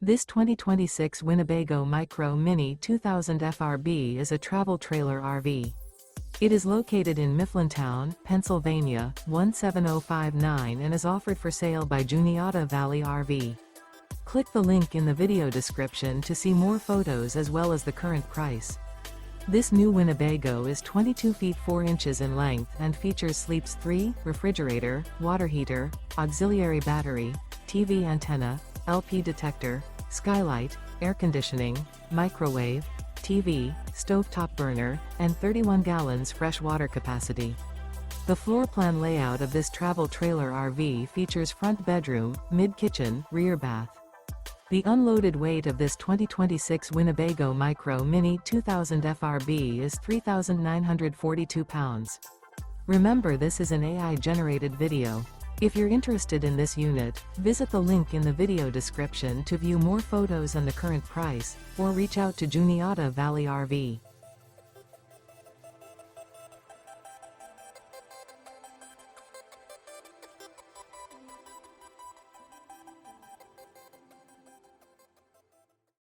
This 2026 Winnebago Micro Mini 2000 FRB is a travel trailer RV. It is located in Mifflintown, Pennsylvania, 17059 and is offered for sale by Juniata Valley RV. Click the link in the video description to see more photos as well as the current price. This new Winnebago is 22 feet 4 inches in length and features sleeps 3, refrigerator, water heater, auxiliary battery, TV antenna, LP detector, skylight, air conditioning, microwave, TV, stovetop burner, and 31 gallons fresh water capacity. The floor plan layout of this travel trailer RV features front bedroom, mid-kitchen, rear bath. The unloaded weight of this 2026 Winnebago Micro Mini 2000 FRB is 3,942 pounds. Remember, this is an AI-generated video. If you're interested in this unit, visit the link in the video description to view more photos and the current price, or reach out to Juniata Valley RV.